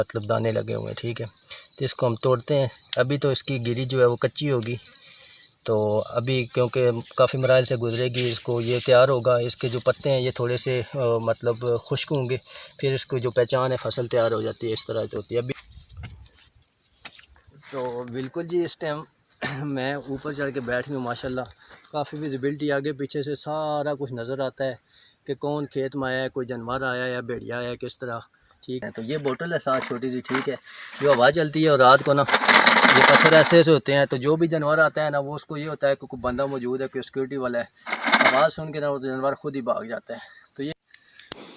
मतलब दाने लगे हुए हैं, ठीक है। तो इसको हम तोड़ते हैं। अभी तो इसकी गिरी जो है वो कच्ची होगी, तो अभी क्योंकि काफ़ी मराइल से गुजरेगी, इसको ये तैयार होगा। इसके जो पत्ते हैं ये थोड़े से मतलब खुश्क होंगे, फिर इसको जो पहचान है फसल तैयार हो जाती है, इस तरह से होती है। अभी तो बिल्कुल जी इस टाइम मैं ऊपर चढ़ के बैठ गई हूँ माशाल्लाह। काफ़ी विजिबिलिटी आगे पीछे से सारा कुछ नज़र आता है कि कौन खेत में आया है, कोई जानवर आया है या भेड़िया आया है, किस तरह, ठीक है। तो ये बोतल है साथ छोटी सी, ठीक है, जो हवा चलती है और रात को ना ये पत्थर ऐसे ऐसे होते हैं, तो जो भी जानवर आता है ना वो उसको ये होता है कि कोई बंदा मौजूद है, कोई सिक्योरिटी वाला है, आवाज़ सुन के ना वो जानवर खुद ही भाग जाता है। तो ये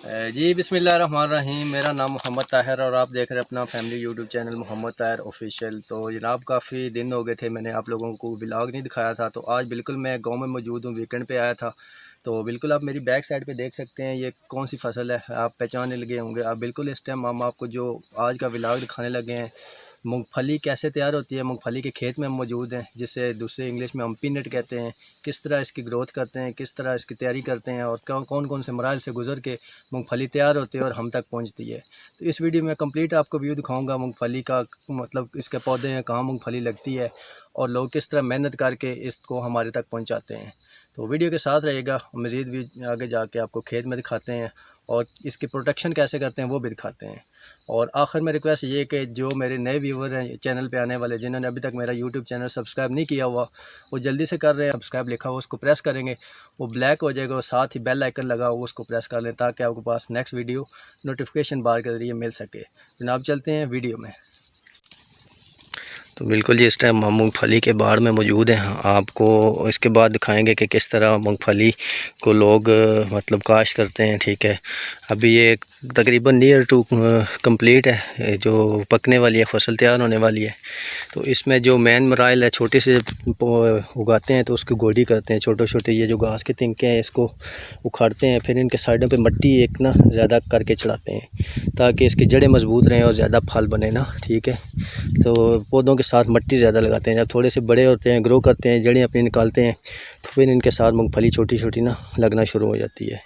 जी बिस्मिल्लाहिर्रहमानिर्रहीम, मेरा नाम मोहम्मद ताहिर और आप देख रहे हैं अपना family YouTube channel Mohammed Tahir official. तो जनाब काफ़ी दिन हो गए थे मैंने आप लोगों को व्लॉग नहीं दिखाया था, तो आज बिल्कुल मैं गांव में मौजूद हूँ, वीकेंड पे आया था। तो बिल्कुल आप मेरी बैक साइड पे देख सकते हैं ये कौन सी फसल है, आप पहचानने लगे होंगे। आप बिल्कुल इस टाइम हम आपको जो आज का व्लॉग दिखाने लगे हैं, मूंगफली कैसे तैयार होती है। मूंगफली के खेत में हम मौजूद हैं, जिसे दूसरे इंग्लिश में हम पीनट कहते हैं। किस तरह इसकी ग्रोथ करते हैं, किस तरह इसकी तैयारी करते हैं और कौन कौन से मराइल से गुजर के मूंगफली तैयार होती है और हम तक पहुंचती है। तो इस वीडियो में कंप्लीट आपको व्यू दिखाऊंगा मूंगफली का, मतलब इसके पौधे हैं, कहाँ मूंगफली लगती है और लोग किस तरह मेहनत करके इसको हमारे तक पहुँचाते हैं। तो वीडियो के साथ रहेगा, मज़ीद भी आगे जाके आपको खेत में दिखाते हैं और इसकी प्रोटेक्शन कैसे करते हैं वो भी दिखाते हैं। और आखिर में रिक्वेस्ट ये कि जो मेरे नए व्यूवर हैं चैनल पे आने वाले, जिन्होंने अभी तक मेरा यूट्यूब चैनल सब्सक्राइब नहीं किया हुआ, वो जल्दी से कर रहे हैं। सब्सक्राइब लिखा हुआ उसको प्रेस करेंगे, वो ब्लैक हो जाएगा और साथ ही बेल आइकन लगा हुआ उसको प्रेस कर लें, ताकि आपके पास नेक्स्ट वीडियो नोटिफिकेशन बार के ज़रिए मिल सके। जनाब चलते हैं वीडियो में। तो बिल्कुल जी इस टाइम हम मूंगफली के बाड़ में मौजूद हैं। आपको इसके बाद दिखाएंगे कि किस तरह मूंगफली को लोग मतलब काश करते हैं, ठीक है। अभी ये तकरीबन नियर टू कंप्लीट है, जो पकने वाली है, फसल तैयार होने वाली है। तो इसमें जो मेन मराइल है, छोटे से उगाते हैं तो उसकी गोडी करते हैं, छोटे छोटे ये जो घास के तिनके हैं इसको उखाड़ते हैं, फिर इनके साइडों पे मिट्टी एक ना ज़्यादा करके चढ़ाते हैं ताकि इसकी जड़ें मजबूत रहें और ज़्यादा फल बने ना, ठीक है। तो पौधों के साथ मिट्टी ज़्यादा लगाते हैं। जब थोड़े से बड़े होते हैं, ग्रो करते हैं, जड़ें अपनी निकालते हैं, तो फिर इनके साथ मूंगफली छोटी छोटी ना लगना शुरू हो जाती है।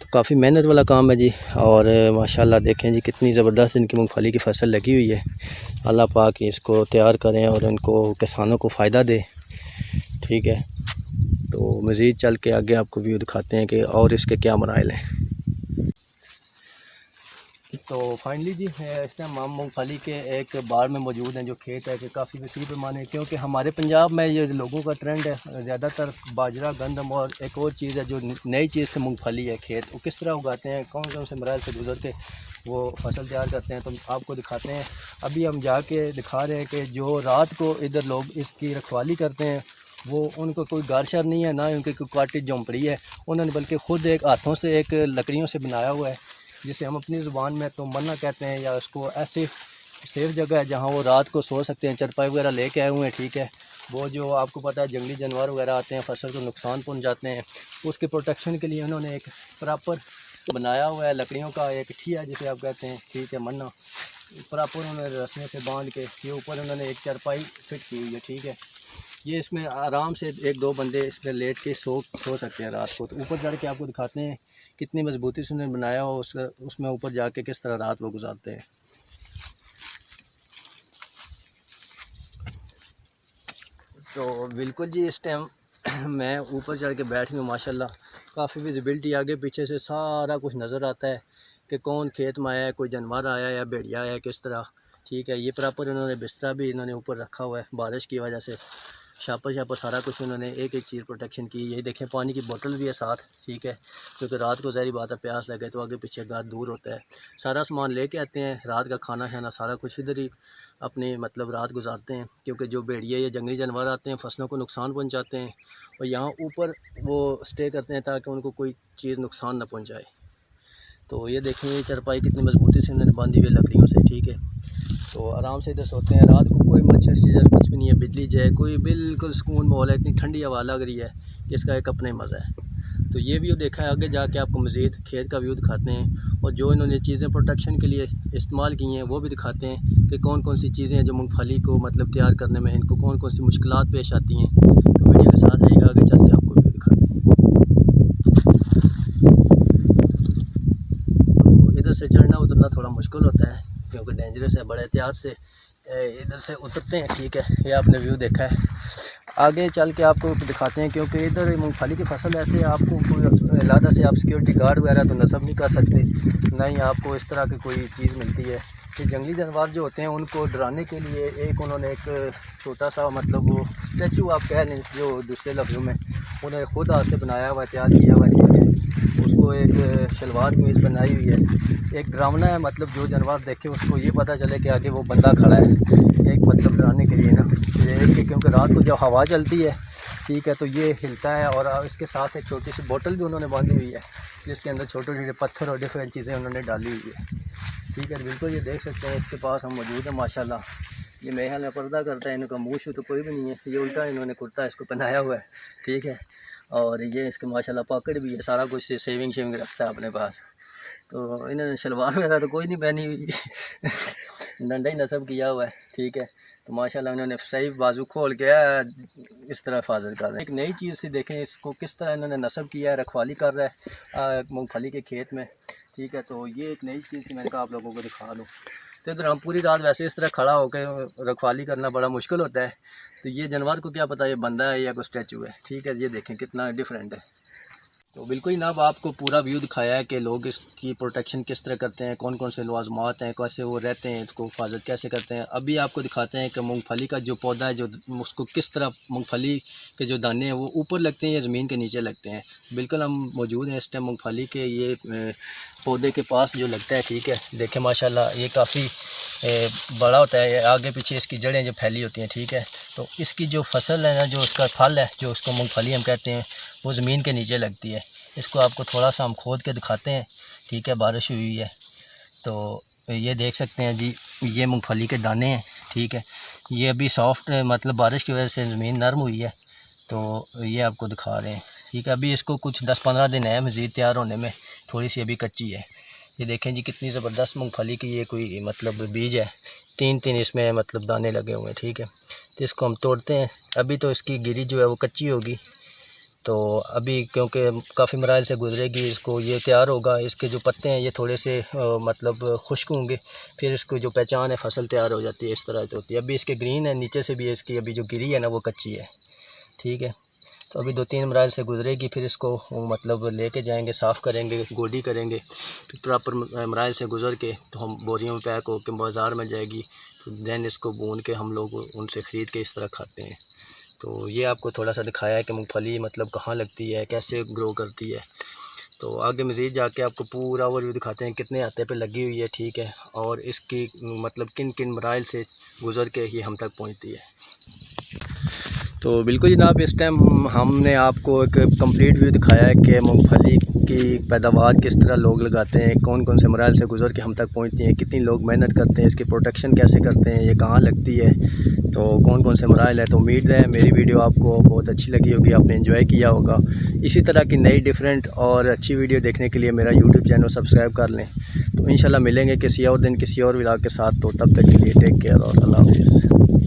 तो काफ़ी मेहनत वाला काम है जी। और माशाल्लाह देखें जी कितनी ज़बरदस्त इनकी मूंगफली की फसल लगी हुई है। अल्लाह पाक इसको तैयार करें और इनको किसानों को फ़ायदा दे, ठीक है। तो मज़ीद चल के आगे आपको व्यू दिखाते हैं कि और इसके क्या मराइल हैं। तो फाइनली जी इस टाइम हम मूंगफली के एक बाड़ में मौजूद हैं, जो खेत है कि काफ़ी वसीअ पैमाने, क्योंकि हमारे पंजाब में ये लोगों का ट्रेंड है ज़्यादातर बाजरा, गंदम और एक और चीज़ है जो नई चीज़ है मूंगफली है। खेत वो किस तरह उगाते हैं, कौन कौन से मराइल से गुजर के वो फसल तैयार करते हैं, तो आपको दिखाते हैं। अभी हम जाके दिखा रहे हैं कि जो रात को इधर लोग इसकी रखवाली करते हैं वो उनको कोई घर शर नहीं है, ना उनकी कोई काटी झोंपड़ी है, उन्होंने बल्कि ख़ुद एक हाथों से एक लकड़ियों से बनाया हुआ है, जिसे हम अपनी ज़ुबान में तो मन्ना कहते हैं, या उसको ऐसे सेफ जगह है जहाँ वो रात को सो सकते हैं। चरपाई वगैरह लेके आए हुए हैं, ठीक है। वो जो आपको पता है जंगली जानवर वगैरह आते हैं, फसल को नुकसान पहुंचाते हैं, उसके प्रोटेक्शन के लिए उन्होंने एक प्रॉपर बनाया हुआ है, लकड़ियों का एक ठिया जिसे आप कहते हैं, ठीक है, मन्ना। प्रॉपर उन्होंने रस्सियों से बांध के ये ऊपर उन्होंने एक चरपाई फिट की हुई है, ठीक है। ये इसमें आराम से एक दो बंदे इसमें लेट के सो सकते हैं रात को। तो ऊपर चढ़ के आपको दिखाते हैं कितनी मजबूती से उन्होंने बनाया हो, उसमें ऊपर जाके किस तरह रात वो गुजारते हैं। तो बिल्कुल जी इस टाइम मैं ऊपर चढ़ के बैठ गई हूँ माशाल्लाह। काफ़ी विजिबिलिटी आगे पीछे से सारा कुछ नज़र आता है कि कौन खेत में आया है, कोई जानवर आया है या भेड़िया आया है, किस तरह, ठीक है। ये प्रॉपर उन्होंने बिस्तरा भी इन्होंने ऊपर रखा हुआ है, बारिश की वजह से शापर सारा कुछ उन्होंने एक एक चीज़ प्रोटेक्शन की। ये देखें पानी की बोतल भी है साथ, ठीक है, क्योंकि रात को ज़ाहिर बात है प्यास लगे तो आगे पीछे घर दूर होता है। सारा सामान लेके आते हैं, रात का खाना खाना सारा कुछ इधर ही अपनी मतलब रात गुजारते हैं, क्योंकि जो भेड़िए या जंगली जानवर आते हैं फसलों को नुकसान पहुँचाते हैं और यहाँ ऊपर वो स्टे करते हैं ताकि उनको कोई चीज़ नुकसान ना पहुँचाए। तो ये देखें ये चरपाई कितनी मजबूती से उन्होंने बांधी हुई है लकड़ियों से, ठीक है। तो आराम से इधर सोते हैं, रात को कोई मच्छर सीजर कुछ भी नहीं है, बिजली जाए कोई बिल्कुल सुकून माहौल है, इतनी ठंडी हवा लग रही है कि इसका एक अपना ही मज़ा है। तो ये व्यू देखा है, आगे जाके आपको मज़ीद खेत का व्यू दिखाते हैं और जो इन्होंने चीज़ें प्रोटेक्शन के लिए इस्तेमाल की हैं वो भी दिखाते हैं कि कौन कौन सी चीज़ें हैं जो मूंगफली को मतलब तैयार करने में इनको कौन कौन सी मुश्किलात पेश आती हैं। तो वीडियो के साथ रहेगा, आगे चल के आपको व्यू दिखाते हैं। तो इधर से चढ़ना उतरना थोड़ा मुश्किल होता है क्योंकि डेंजरस है। बड़े एहतियात से इधर से उतरते हैं, ठीक है। ये आपने व्यू देखा है, आगे चल के आपको दिखाते हैं, क्योंकि इधर मूंगफली की फसल ऐसे आपको कोई अलहदा से आप सिक्योरिटी गार्ड वगैरह तो नस्ब नहीं कर सकते, ना ही आपको इस तरह की कोई चीज़ मिलती है। कि जंगली जानवर जो होते हैं उनको डराने के लिए एक उन्होंने एक छोटा सा मतलब वो स्टैचू आप कह लें, जो दूसरे लफ्ज़ों में उन्होंने खुद हाथ से बनाया हुआ, तैयार किया हुआ है। उसको एक शलवार कमीज़ बनाई हुई है। एक डरावना है, मतलब जो जानवर देखे उसको ये पता चले कि आगे वो बंदा खड़ा है, एक मतलब डराने के लिए ना। ये क्योंकि रात को जब हवा चलती है, ठीक है, तो ये हिलता है। और इसके साथ एक छोटी सी बोतल भी उन्होंने बांधी हुई है, जिसके अंदर छोटे छोटे पत्थर और डिफरेंट चीज़ें उन्होंने डाली हुई है, ठीक है। बिल्कुल ये देख सकते हैं, इसके पास हम मौजूद है माशाल्लाह। ये मेरे ख्याल में पर्दा करता है, इनका मुँह शू तो कोई भी नहीं है, ये उल्टा इन्होंने कुर्ता इसको पहनाया हुआ है, ठीक है। और ये इसके माशाल्लाह पॉकेट भी है, सारा कुछ सेविंग शेविंग रखता है अपने पास। तो इन्होंने शलवार वगैरह तो कोई नहीं पहनी हुई डंडा ही नस्ब किया हुआ है, ठीक है। तो माशाल्लाह इन्होंने सही बाजू खोल के इस तरह हिफाजत कर रहे हैं। एक नई चीज़ से देखें इसको किस तरह इन्होंने नस्ब किया है, रखवाली कर रहा है मूँगफली के खेत में, ठीक है। तो ये एक नई चीज़ थी, मैंने कहा आप लोगों को दिखा दूँ। तो इधर हम पूरी रात वैसे इस तरह खड़ा होकर रखवाली करना बड़ा मुश्किल होता है, तो ये जानवर को क्या पता ये बंदा है या कोई स्टैचू है, ठीक है। ये देखें कितना डिफरेंट है। तो बिल्कुल जनाब आपको पूरा व्यू दिखाया है कि लोग इसकी प्रोटेक्शन किस तरह करते हैं, कौन कौन से लवाज़मात हैं, कैसे वो रहते हैं, इसको हिफाजत कैसे करते हैं। अभी आपको दिखाते हैं कि मूंगफली का जो पौधा है, जो उसको किस तरह मूंगफली के जो दाने हैं वो ऊपर लगते हैं या ज़मीन के नीचे लगते हैं। बिल्कुल हम मौजूद हैं इस टाइम मूंगफली के ये पौधे के पास जो लगता है, ठीक है। देखें माशाल्लाह ये काफ़ी बड़ा होता है, आगे पीछे इसकी जड़ें जो फैली होती हैं, ठीक है। तो इसकी जो फसल है ना, जो उसका फल है, जो उसको मूंगफली हम कहते हैं, वो ज़मीन के नीचे लगती है। इसको आपको थोड़ा सा हम खोद के दिखाते हैं, ठीक है। बारिश हुई है तो ये देख सकते हैं जी, ये मूंगफली के दाने हैं, ठीक है। ये अभी सॉफ्ट मतलब बारिश की वजह से ज़मीन नरम हुई है, तो ये आपको दिखा रहे हैं, ठीक है। अभी इसको कुछ 10-15 दिन है मज़ीद तैयार होने में, थोड़ी सी अभी कच्ची है। ये देखें जी कितनी ज़बरदस्त मूंगफली की ये कोई मतलब बीज है, 3-3 इसमें मतलब दाने लगे हुए हैं, ठीक है। तो इसको हम तोड़ते हैं। अभी तो इसकी गिरी जो है वो कच्ची होगी, तो अभी क्योंकि काफ़ी मराइल से गुजरेगी, इसको ये तैयार होगा। इसके जो पत्ते हैं ये थोड़े से मतलब खुश्क होंगे, फिर इसको जो पहचान है फसल तैयार हो जाती है, इस तरह से होती है। अभी इसके ग्रीन है, नीचे से भी इसकी अभी जो गिरी है ना वो कच्ची है, ठीक है। तो अभी 2-3 मराइल से गुजरेगी, फिर इसको मतलब लेके जाएंगे, साफ़ करेंगे, गोडी करेंगे, फिर प्रॉपर मराइल से गुजर के तो हम बोरियों में पैक होकर बाज़ार में जाएगी। तो दैन इसको भून के हम लोग उनसे ख़रीद के इस तरह खाते हैं। तो ये आपको थोड़ा सा दिखाया है कि मूंगफली मतलब कहाँ लगती है, कैसे ग्रो करती है। तो आगे मज़ीद जाके आपको पूरा ओवरव्यू दिखाते हैं कितने आते पे लगी हुई है, ठीक है। और इसकी मतलब किन किन मराइल से गुज़र के ये हम तक पहुँचती है। तो बिल्कुल जनाब इस टाइम हमने आपको एक कंप्लीट व्यू दिखाया है कि मूंगफली की पैदावार किस तरह लोग लगाते हैं, कौन कौन से मराइल से गुजर के हम तक पहुंचती हैं, कितनी लोग मेहनत करते हैं, इसकी प्रोटेक्शन कैसे करते हैं, ये कहाँ लगती है, तो कौन कौन से मराइल है। तो उम्मीद है मेरी वीडियो आपको बहुत अच्छी लगी होगी, आपने एंजॉय किया होगा। इसी तरह की नई डिफरेंट और अच्छी वीडियो देखने के लिए मेरा यूट्यूब चैनल सब्सक्राइब कर लें। तो इंशाल्लाह मिलेंगे किसी और दिन किसी और व्लॉग के साथ। तो तब तक के लिए टेक केयर और अल्लाह हाफ़िज़।